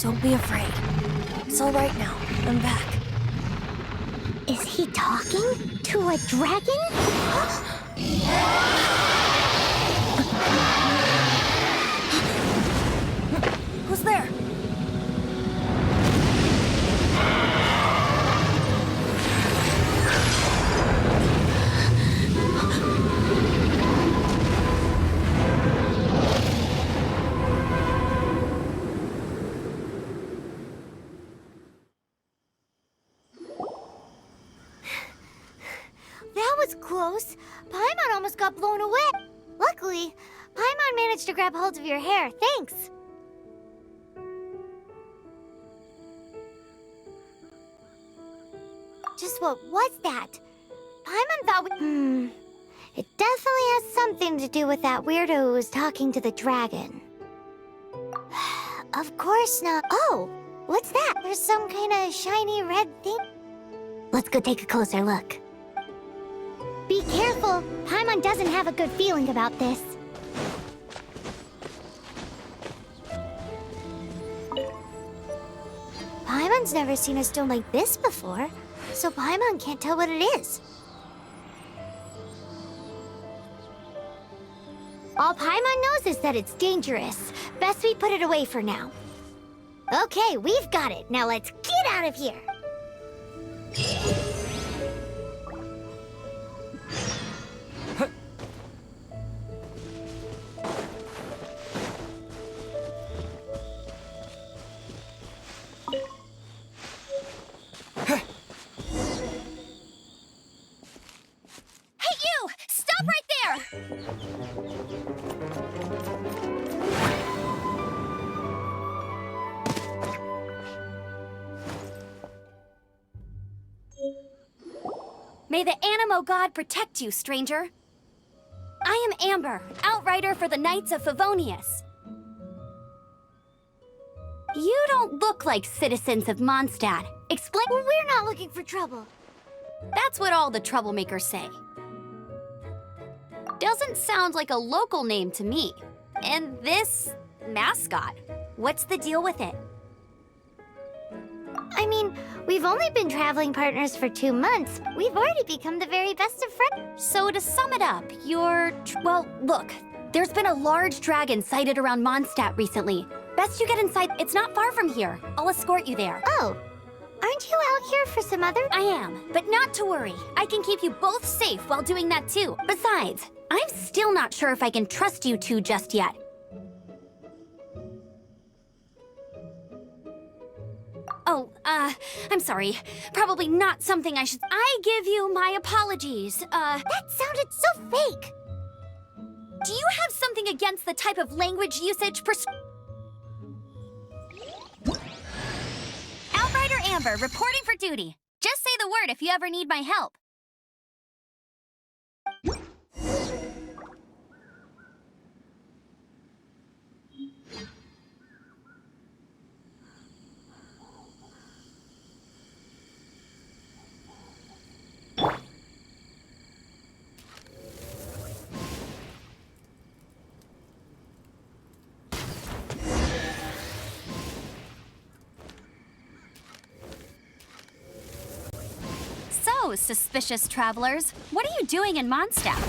Don't be afraid. It's all right now. I'm back. Is he talking to a dragon? Who's there? That was close. Paimon almost got blown away. Luckily, Paimon managed to grab hold of your hair. Thanks. Just what was that? Paimon thought we... It definitely has something to do with that weirdo who was talking to the dragon. Of course not. Oh, what's that? There's some kind of shiny red thing. Let's go take a closer look. Be careful! Paimon doesn't have a good feeling about this. Paimon's never seen a stone like this before, so Paimon can't tell what it is. All Paimon knows is that it's dangerous. Best we put it away for now. Okay, we've got it. Now let's get out of here! May the Animo God protect you, stranger. I am Amber, outrider for the Knights of Favonius. You don't look like citizens of Mondstadt. Explain— We're not looking for trouble. That's what all the troublemakers say. Doesn't sound like a local name to me. And this mascot, what's the deal with it? I mean, we've only been traveling partners for 2 months. We've already become the very best of friends. So to sum it up, well, look. There's been a large dragon sighted around Mondstadt recently. Best you get inside. It's not far from here. I'll escort you there. Oh, aren't you out here for some other— I am, but not to worry. I can keep you both safe while doing that too. Besides, I'm still not sure if I can trust you two just yet. Oh, I'm sorry. Probably not something I should— I give you my apologies. That sounded so fake! Do you have something against the type of language usage Outrider Amber, reporting for duty. Just say the word if you ever need my help. So, suspicious travelers, what are you doing in Mondstadt?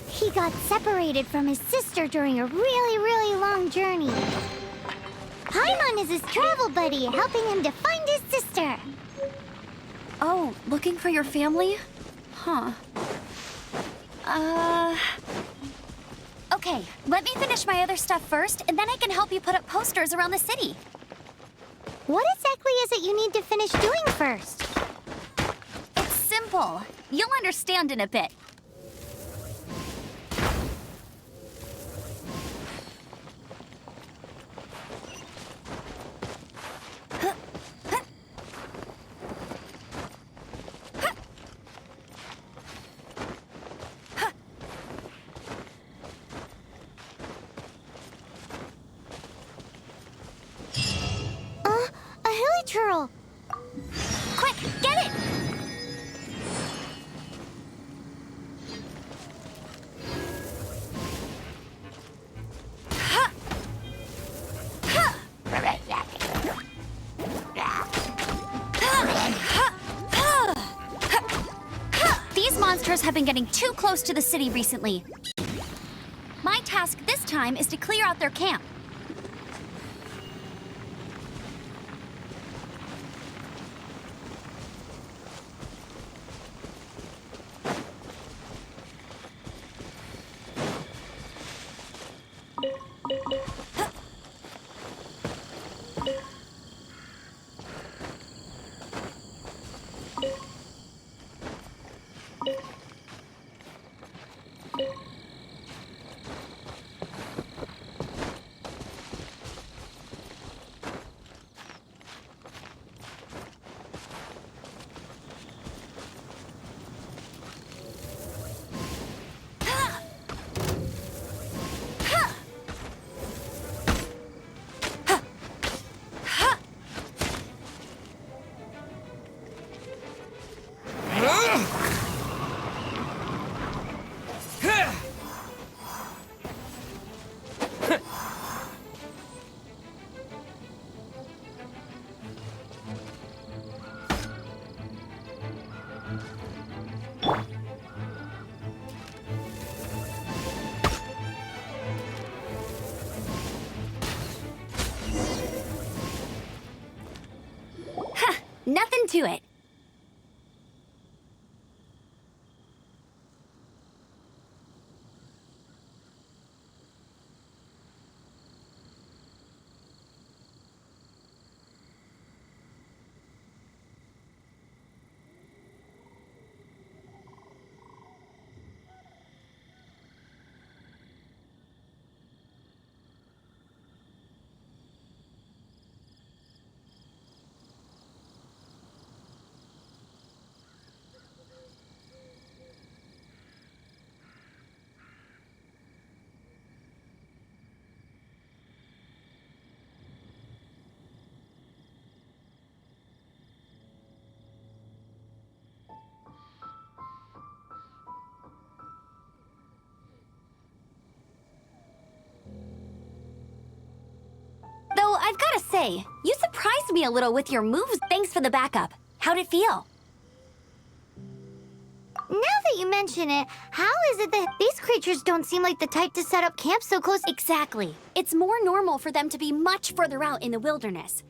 He got separated from his sister during a really long journey. Paimon is his travel buddy, helping him to find his sister. Oh, looking for your family? Huh. Okay, let me finish my other stuff first, and then I can help you put up posters around the city. What exactly is it you need to finish doing first? It's simple. You'll understand in a bit. A hilly churl. Quick, get it! creatures have been getting too close to the city recently. My task this time is to clear out their camp. Nothing to it. Though I've gotta say, you surprised me a little with your moves. Thanks for the backup. How'd it feel? Now that you mention it, how is it that these creatures don't seem like the type to set up camp so close? Exactly. It's more normal for them to be much further out in the wilderness.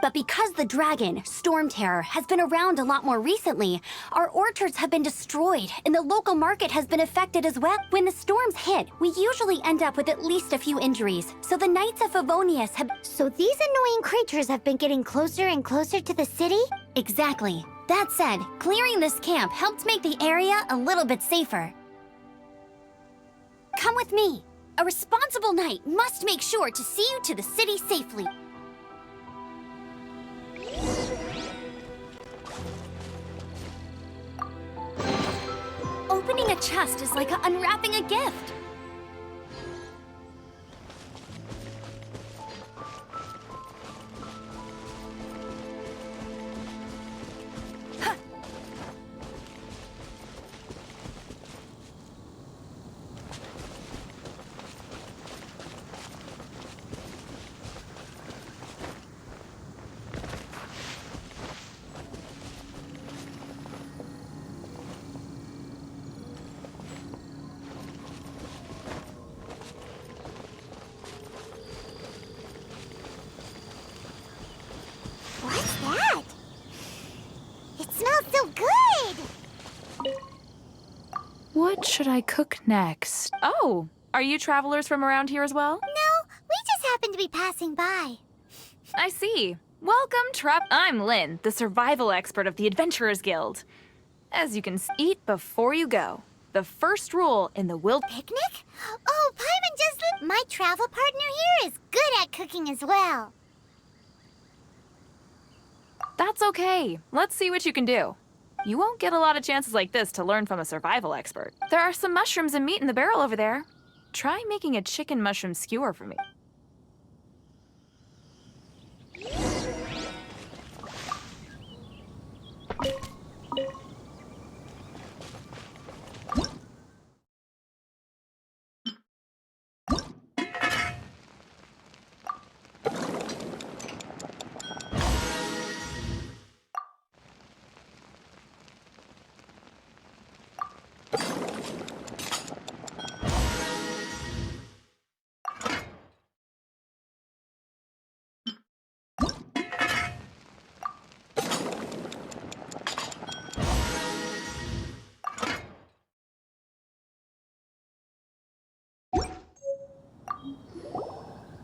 But because the dragon, Storm Terror, has been around a lot more recently, our orchards have been destroyed, and the local market has been affected as well. When the storms hit, we usually end up with at least a few injuries, so the Knights of Favonius have... So these annoying creatures have been getting closer and closer to the city? Exactly. That said, clearing this camp helped make the area a little bit safer. Come with me. A responsible knight must make sure to see you to the city safely. Opening a chest is like unwrapping a gift. What's that? It smells so good! What should I cook next? Oh, are you travelers from around here as well? No, we just happen to be passing by. I see. Welcome, I'm Lynn, the survival expert of the Adventurers Guild. As you can eat before you go. The first rule in the Picnic? Oh, Paimon just... My travel partner here is good at cooking as well. That's okay. Let's see what you can do. You won't get a lot of chances like this to learn from a survival expert. There are some mushrooms and meat in the barrel over there. Try making a chicken mushroom skewer for me.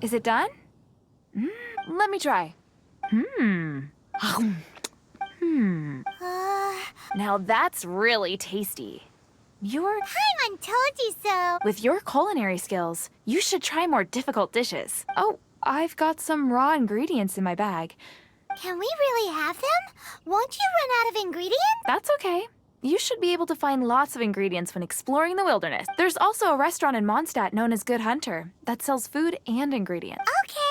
Is it done? Let me try. Now that's really tasty. Paimon told you so. With your culinary skills, you should try more difficult dishes. Oh, I've got some raw ingredients in my bag. Can we really have them? Won't you run out of ingredients? That's okay. You should be able to find lots of ingredients when exploring the wilderness. There's also a restaurant in Mondstadt known as Good Hunter that sells food and ingredients. Okay.